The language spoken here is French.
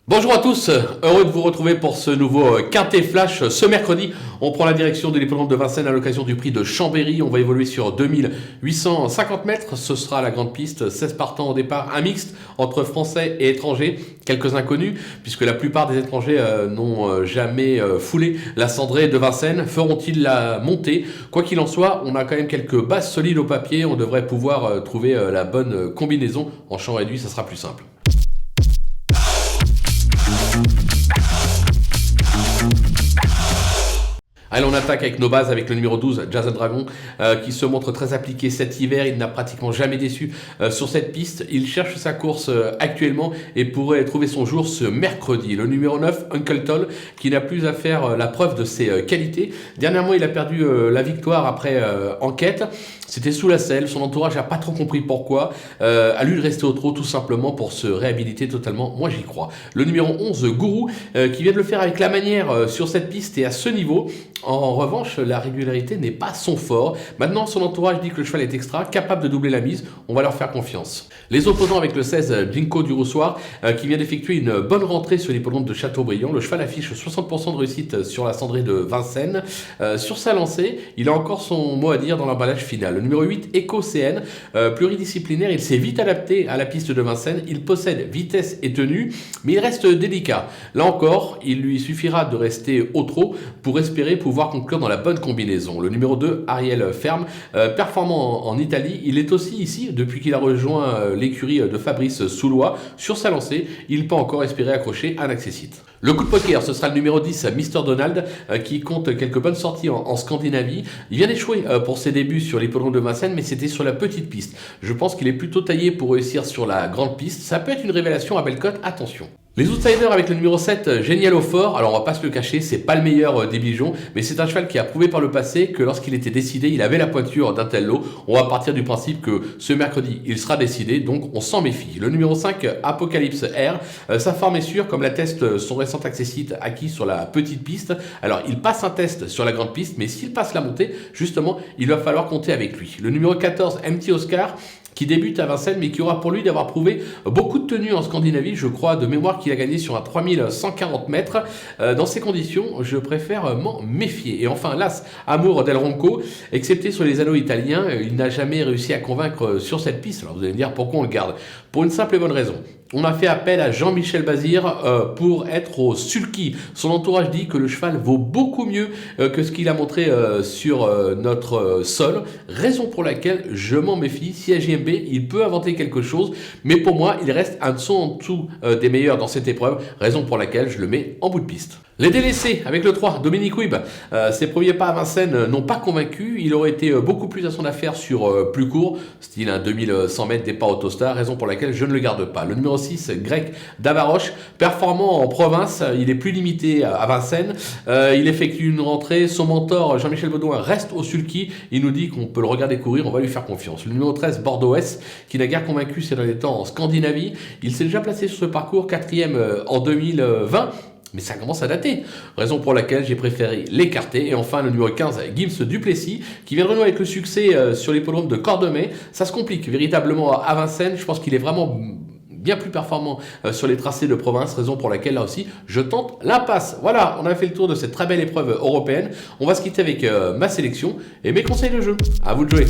Bonjour à tous, heureux de vous retrouver pour ce nouveau Quintet Flash. Ce mercredi, on prend la direction de l'hippodrome de Vincennes à l'occasion du prix de Chambéry. On va évoluer sur 2850 mètres. Ce sera la grande piste, 16 partants au départ, un mixte entre français et étrangers. Quelques inconnus, puisque la plupart des étrangers n'ont jamais foulé la cendrée de Vincennes. Feront-ils la montée? Quoi qu'il en soit, on a quand même quelques bases solides au papier. On devrait pouvoir trouver la bonne combinaison. En champ réduit, ça sera plus simple. Allez, on attaque avec nos bases, avec le numéro 12, Jason Dragon, qui se montre très appliqué cet hiver. Il n'a pratiquement jamais déçu sur cette piste. Il cherche sa course actuellement et pourrait trouver son jour ce mercredi. Le numéro 9, Uncle Toll, qui n'a plus à faire la preuve de ses qualités. Dernièrement, il a perdu la victoire après enquête. C'était sous la selle. Son entourage n'a pas trop compris pourquoi. À lui de rester au trot tout simplement pour se réhabiliter totalement. Moi, j'y crois. Le numéro 11, Gourou, qui vient de le faire avec la manière sur cette piste et à ce niveau. En revanche, la régularité n'est pas son fort. Maintenant, son entourage dit que le cheval est extra, capable de doubler la mise. On va leur faire confiance. Les opposants avec le 16, Jinko du Roussoir, qui vient d'effectuer une bonne rentrée sur l'hippodrome de Châteaubriand. Le cheval affiche 60% de réussite sur la cendrée de Vincennes. Sur sa lancée, il a encore son mot à dire dans l'emballage final. Le numéro 8, Eco CN, pluridisciplinaire, il s'est vite adapté à la piste de Vincennes. Il possède vitesse et tenue, mais il reste délicat. Là encore, il lui suffira de rester au trot pour espérer pouvoir conclure dans la bonne combinaison. Le numéro 2, Ariel Ferme, performant en Italie, il est aussi ici depuis qu'il a rejoint l'écurie de Fabrice Soulois. Sur sa lancée, il peut encore espérer accrocher un accessite. Le coup de poker, ce sera le numéro 10, Mr. Donald, qui compte quelques bonnes sorties en Scandinavie. Il vient d'échouer pour ses débuts sur l'hippodrome de Vincennes, mais c'était sur la petite piste. Je pense qu'il est plutôt taillé pour réussir sur la grande piste. Ça peut être une révélation à belle cote, attention. Les outsiders avec le numéro 7, Génial au fort. Alors on va pas se le cacher, c'est pas le meilleur des Bijoux, mais c'est un cheval qui a prouvé par le passé que lorsqu'il était décidé, il avait la pointure d'un tel lot. On va partir du principe que ce mercredi, il sera décidé, donc on s'en méfie. Le numéro 5, Apocalypse Air, sa forme est sûre, comme l'atteste son récent accessite acquis sur la petite piste. Alors il passe un test sur la grande piste, mais s'il passe la montée, justement, il va falloir compter avec lui. Le numéro 14, MT Oscar, qui débute à Vincennes, mais qui aura pour lui d'avoir prouvé beaucoup de tenue en Scandinavie. Je crois de mémoire qu'il a gagné sur un 3140 mètres. Dans ces conditions, je préfère m'en méfier. Et enfin, l'As Amour del Ronco, excepté sur les anneaux italiens, il n'a jamais réussi à convaincre sur cette piste. Alors vous allez me dire pourquoi on le garde. Pour une simple et bonne raison. On a fait appel à Jean-Michel Bazir pour être au sulky. Son entourage dit que le cheval vaut beaucoup mieux que ce qu'il a montré sur notre sol. Raison pour laquelle je m'en méfie. Si à JMB, il peut inventer quelque chose. Mais pour moi, il reste un son en dessous des meilleurs dans cette épreuve. Raison pour laquelle je le mets en bout de piste. Les délaissés avec le 3, Dominique Wib. Ses premiers pas à Vincennes n'ont pas convaincu. Il aurait été beaucoup plus à son affaire sur plus court, style un 2100 mètres départ Autostar, raison pour laquelle je ne le garde pas. Le numéro 6, Grec Davaroche, performant en province, il est plus limité à Vincennes. Il effectue une rentrée. Son mentor, Jean-Michel Baudouin, reste au sulky. Il nous dit qu'on peut le regarder courir, on va lui faire confiance. Le numéro 13, Bordeaux S, qui n'a guère convaincu ces derniers temps en Scandinavie. Il s'est déjà placé sur ce parcours, 4e en 2020. Mais ça commence à dater, raison pour laquelle j'ai préféré l'écarter. Et enfin, le numéro 15, Gims Duplessis, qui vient de renouer avec le succès sur l'hippodrome de Cordemais. Ça se complique véritablement à Vincennes. Je pense qu'il est vraiment bien plus performant sur les tracés de province, raison pour laquelle là aussi je tente l'impasse. Voilà, on a fait le tour de cette très belle épreuve européenne. On va se quitter avec ma sélection et mes conseils de jeu. À vous de jouer.